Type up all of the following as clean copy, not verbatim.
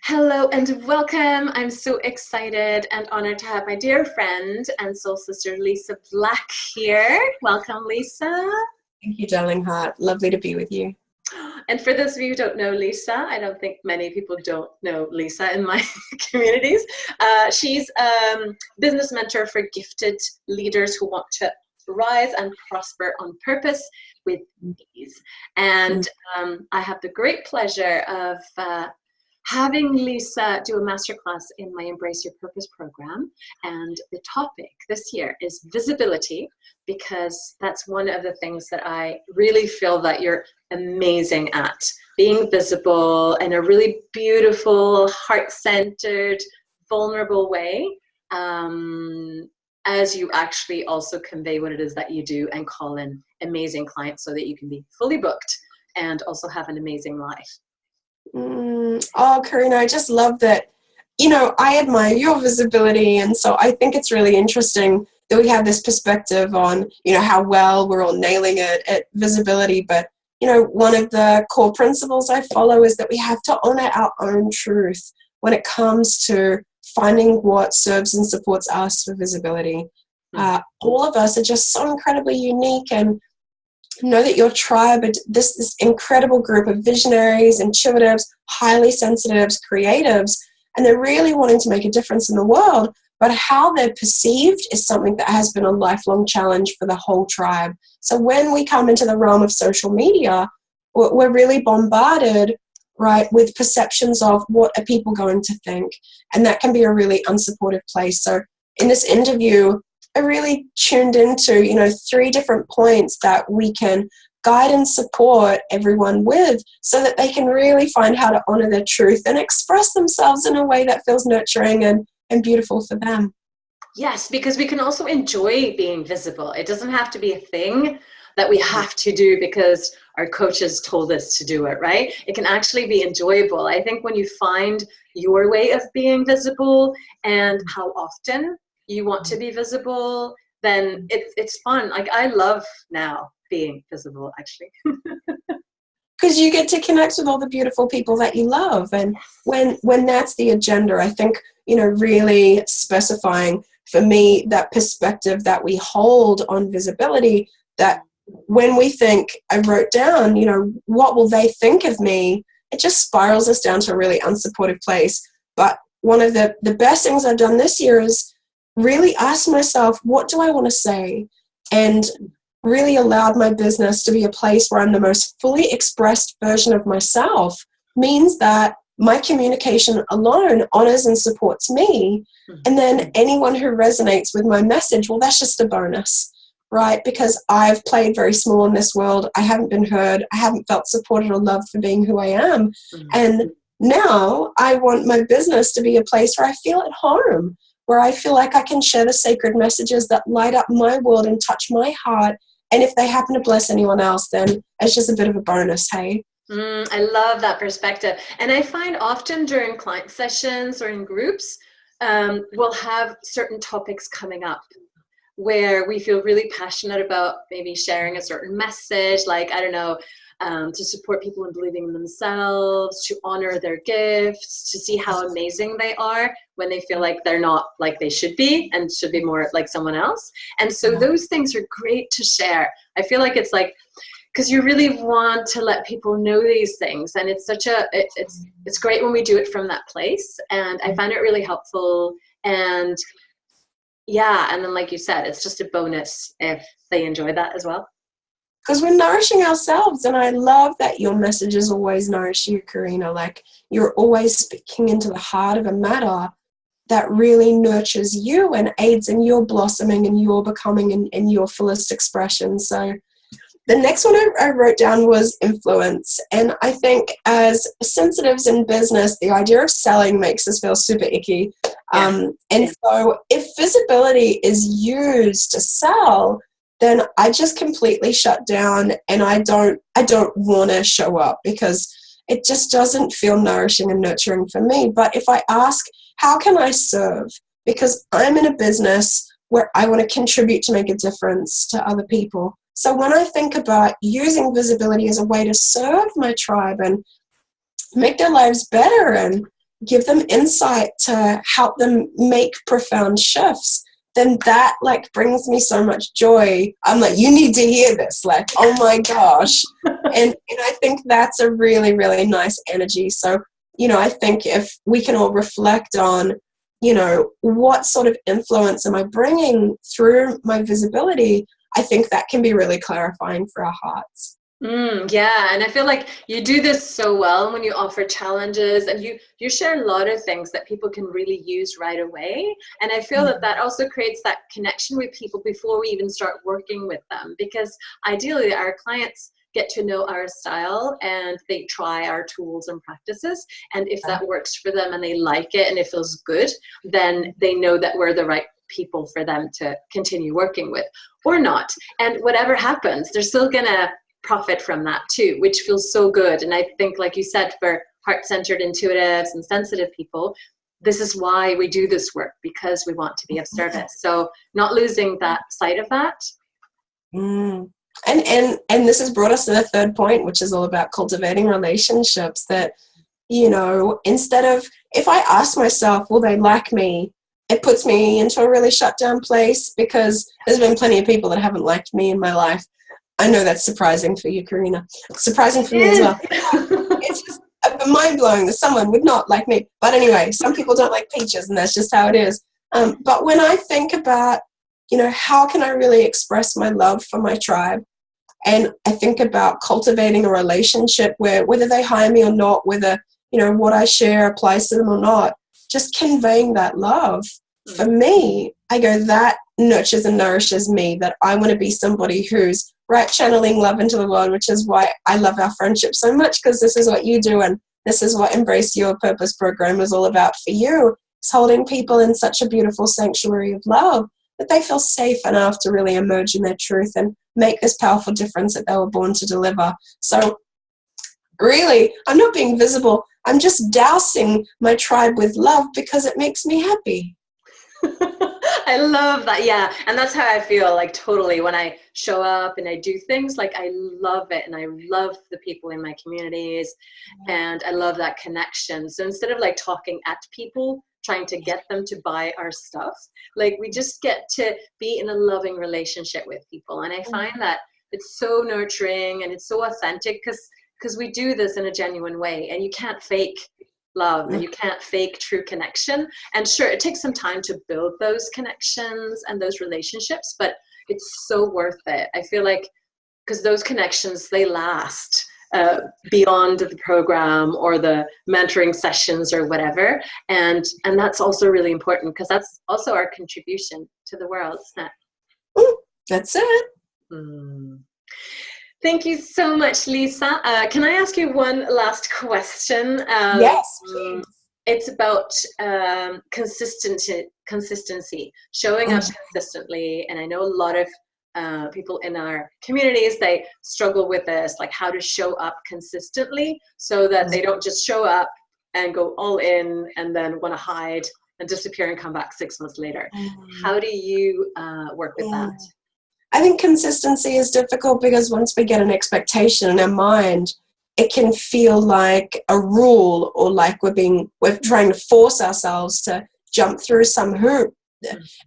Hello and welcome. I'm so excited and honored to have my dear friend and soul sister Lisa Black here. Welcome, Lisa. Thank you, darling heart. Lovely to be with you. And for those of you who don't know Lisa, I don't think many people don't know Lisa in my communities. She's a business mentor for gifted leaders who want to rise and prosper on purpose with ease. And I have the great pleasure of having Lisa do a masterclass in my Embrace Your Purpose program. And the topic this year is visibility, because that's one of the things that I really feel that you're amazing at, being visible in a really beautiful, heart-centered, vulnerable way, as you actually also convey what it is that you do and call in amazing clients so that you can be fully booked and also have an amazing life. Oh, Karina, I just love that. I admire your visibility, and so I think it's really interesting that we have this perspective on, how well we're all nailing it at visibility. But, one of the core principles I follow is that we have to honor our own truth when it comes to finding what serves and supports us for visibility. All of us are just so incredibly unique, and know that your tribe, this incredible group of visionaries, intuitives, highly sensitives, creatives, and they're really wanting to make a difference in the world, but how they're perceived is something that has been a lifelong challenge for the whole tribe. So when we come into the realm of social media, we're really bombarded, right, with perceptions of what are people going to think, and that can be a really unsupportive place. So in this interview, I really tuned into, 3 different points that we can guide and support everyone with so that they can really find how to honor their truth and express themselves in a way that feels nurturing and beautiful for them. Yes, because we can also enjoy being visible. It doesn't have to be a thing that we have to do because our coaches told us to do it, right? It can actually be enjoyable. I think when you find your way of being visible and how often you want to be visible, then it's fun. Like, I love now being visible, actually. Because you get to connect with all the beautiful people that you love. And when that's the agenda, I think, really specifying for me that perspective that we hold on visibility, that when we think, I wrote down, what will they think of me? It just spirals us down to a really unsupportive place. But one of the best things I've done this year is really ask myself, what do I want to say? And really allowed my business to be a place where I'm the most fully expressed version of myself, means that my communication alone honors and supports me. And then anyone who resonates with my message, well, that's just a bonus, right? Because I've played very small in this world. I haven't been heard. I haven't felt supported or loved for being who I am. And now I want my business to be a place where I feel at home, where I feel like I can share the sacred messages that light up my world and touch my heart. And if they happen to bless anyone else, then it's just a bit of a bonus, hey? I love that perspective. And I find often during client sessions or in groups, we'll have certain topics coming up where we feel really passionate about maybe sharing a certain message, like, I don't know, to support people in believing in themselves, to honor their gifts, to see how amazing they are when they feel like they're not like they should be and should be more like someone else. And so those things are great to share. I feel like it's like, because you really want to let people know these things, and it's such a it's great when we do it from that place. And I find it really helpful. And yeah, and then like you said, it's just a bonus if they enjoy that as well. Because we're nourishing ourselves. And I love that your messages always nourish you, Karina. Like, you're always speaking into the heart of a matter that really nurtures you and aids in your blossoming and your becoming in your fullest expression. So the next one I wrote down was influence. And I think as sensitives in business, the idea of selling makes us feel super icky. So if visibility is used to sell, then I just completely shut down, and I don't want to show up because it just doesn't feel nourishing and nurturing for me. But if I ask, how can I serve? Because I'm in a business where I want to contribute to make a difference to other people. So when I think about using visibility as a way to serve my tribe and make their lives better and give them insight to help them make profound shifts, then that like brings me so much joy. I'm like, you need to hear this, like, oh my gosh. And I think that's a really, really nice energy. So, you know, I think if we can all reflect on, you know, what sort of influence am I bringing through my visibility, I think that can be really clarifying for our hearts. Yeah, and I feel like you do this so well when you offer challenges, and you share a lot of things that people can really use right away. And I feel that that also creates that connection with people before we even start working with them, because ideally our clients get to know our style and they try our tools and practices, and if that works for them and they like it and it feels good, then they know that we're the right people for them to continue working with, or not. And whatever happens, they're still gonna profit from that too, which feels so good. And I think, like you said, for heart-centered intuitives and sensitive people, this is why we do this work, because we want to be of service. So not losing that sight of that. And this has brought us to the third point, which is all about cultivating relationships. That, you know, instead of, if I ask myself, will they like me, it puts me into a really shut down place, because there's been plenty of people that haven't liked me in my life. I know that's surprising for you, Karina. Surprising for me as well. It's just mind-blowing that someone would not like me. But anyway, some people don't like peaches, and that's just how it is. But when I think about, you know, how can I really express my love for my tribe? And I think about cultivating a relationship where, whether they hire me or not, whether, you know, what I share applies to them or not, just conveying that love. For me, I go, that nurtures and nourishes me, that I want to be somebody who's channeling love into the world, which is why I love our friendship so much, because this is what you do, and this is what Embrace Your Purpose program is all about for you. It's holding people in such a beautiful sanctuary of love that they feel safe enough to really emerge in their truth and make this powerful difference that they were born to deliver. So really, I'm not being visible. I'm just dousing my tribe with love because it makes me happy. I love that. Yeah. And that's how I feel, like, totally, when I show up and I do things, like, I love it. And I love the people in my communities, and I love that connection. So instead of like talking at people, trying to get them to buy our stuff, like, we just get to be in a loving relationship with people. And I find that it's so nurturing and it's so authentic, because we do this in a genuine way, and you can't fake love and you can't fake true connection. And sure, it takes some time to build those connections and those relationships, but it's so worth it. I feel like, because those connections, they last beyond the program or the mentoring sessions or whatever. And that's also really important, because that's also our contribution to the world, isn't it? That's it. Thank you so much, Lisa. Can I ask you one last question? Yes, please. It's about consistency, showing up consistently. And I know a lot of people in our communities, they struggle with this, like how to show up consistently so that they don't just show up and go all in and then want to hide and disappear and come back 6 months later. How do you work with that? I think consistency is difficult, because once we get an expectation in our mind, it can feel like a rule, or like we're trying to force ourselves to jump through some hoop.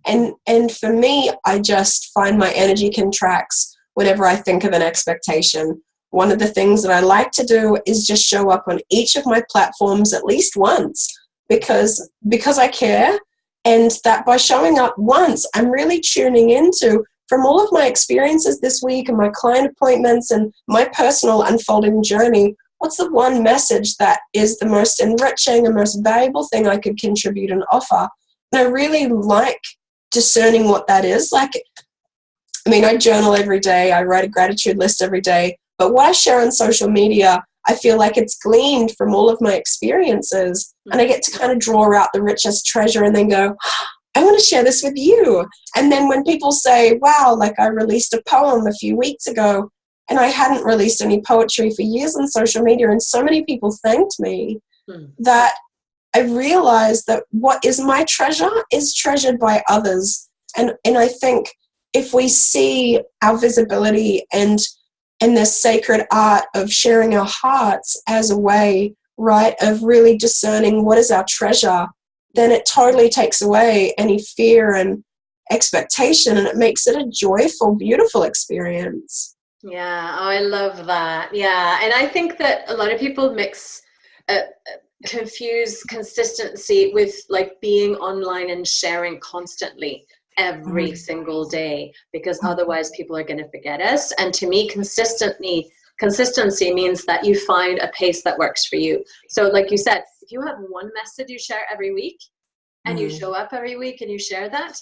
And for me, I just find my energy contracts whenever I think of an expectation. One of the things that I like to do is just show up on each of my platforms at least once, because I care, and that by showing up once, I'm really tuning into, from all of my experiences this week and my client appointments and my personal unfolding journey, what's the one message that is the most enriching and most valuable thing I could contribute and offer? And I really like discerning what that is. Like, I mean, I journal every day, I write a gratitude list every day, but what I share on social media, I feel like it's gleaned from all of my experiences, and I get to kind of draw out the richest treasure and then go, I want to share this with you. And then when people say, wow, like, I released a poem a few weeks ago and I hadn't released any poetry for years on social media, and so many people thanked me, that I realized that what is my treasure is treasured by others. And I think if we see our visibility and this sacred art of sharing our hearts as a way right, of really discerning what is our treasure, then it totally takes away any fear and expectation, and it makes it a joyful, beautiful experience. Yeah, oh, I love that. Yeah, and I think that a lot of people confuse consistency with like being online and sharing constantly every single day, because otherwise people are going to forget us. And to me, consistency means that you find a pace that works for you. So like you said, if you have one message you share every week and you show up every week and you share that,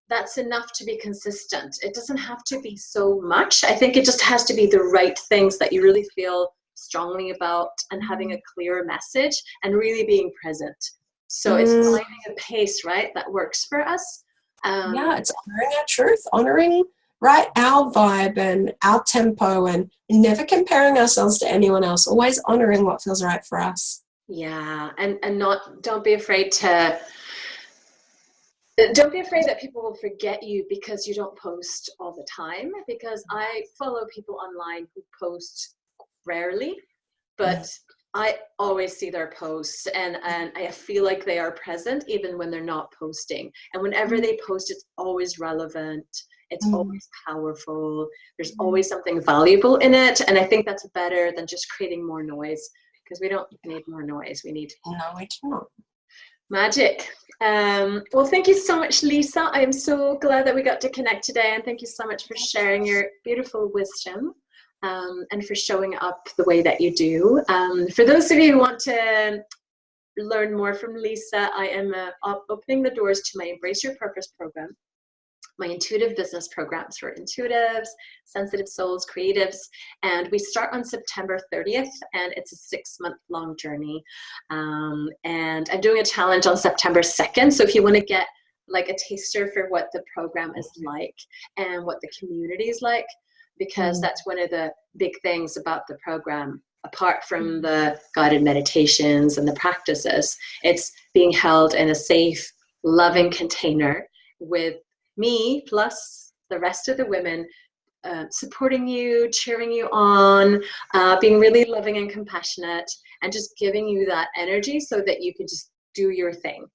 that's enough to be consistent. It doesn't have to be so much. I think it just has to be the right things that you really feel strongly about, and having a clear message and really being present. So it's finding a pace, right, that works for us. Yeah, it's honoring our truth, honoring, right, our vibe and our tempo, and never comparing ourselves to anyone else, always honoring what feels right for us. Yeah, and don't be afraid that people will forget you because you don't post all the time, because I follow people online who post rarely, but I always see their posts, and I feel like they are present even when they're not posting. And whenever they post, it's always relevant. It's always powerful. There's always something valuable in it. And I think that's better than just creating more noise, because we don't need more noise. We need magic. Well, thank you so much, Lisa. I am so glad that we got to connect today. And thank you so much for sharing your beautiful wisdom. And for showing up the way that you do. For those of you who want to learn more from Lisa, I am opening the doors to my Embrace Your Purpose program, my intuitive business programs for intuitives, sensitive souls, creatives. And we start on September 30th, and it's a 6-month-long journey. And I'm doing a challenge on September 2nd. So if you want to get like a taster for what the program is like and what the community is like, because that's one of the big things about the program, apart from the guided meditations and the practices. It's being held in a safe, loving container with me plus the rest of the women, supporting you, cheering you on, being really loving and compassionate, and just giving you that energy so that you can just do your thing.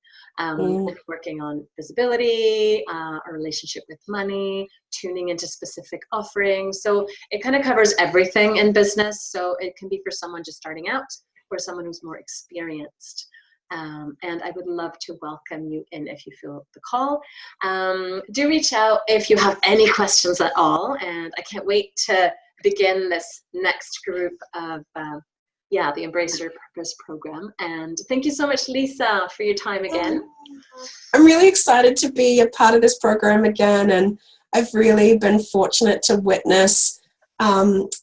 Working on visibility, a relationship with money, tuning into specific offerings. So it kind of covers everything in business. So it can be for someone just starting out or someone who's more experienced. And I would love to welcome you in if you feel the call. Do reach out if you have any questions at all. And I can't wait to begin this next group of the Embrace Your Purpose program. And thank you so much, Lisa, for your time again. I'm really excited to be a part of this program again, and I've really been fortunate to witness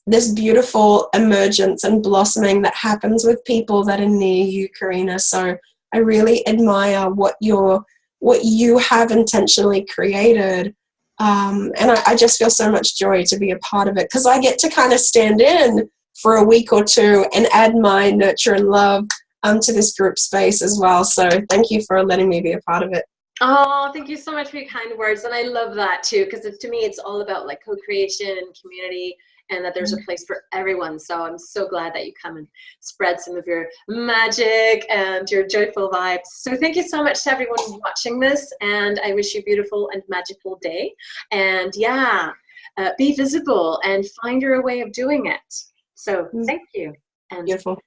this beautiful emergence and blossoming that happens with people that are near you, Karina. So I really admire what you have intentionally created. And I just feel so much joy to be a part of it, because I get to kind of stand in for a week or two and add my nurture and love to this group space as well. So thank you for letting me be a part of it. Oh, thank you so much for your kind words. And I love that too, because to me, it's all about like co-creation and community, and that there's a place for everyone. So I'm so glad that you come and spread some of your magic and your joyful vibes. So thank you so much to everyone watching this, and I wish you a beautiful and magical day. And be visible and find your way of doing it. So thank you. And beautiful.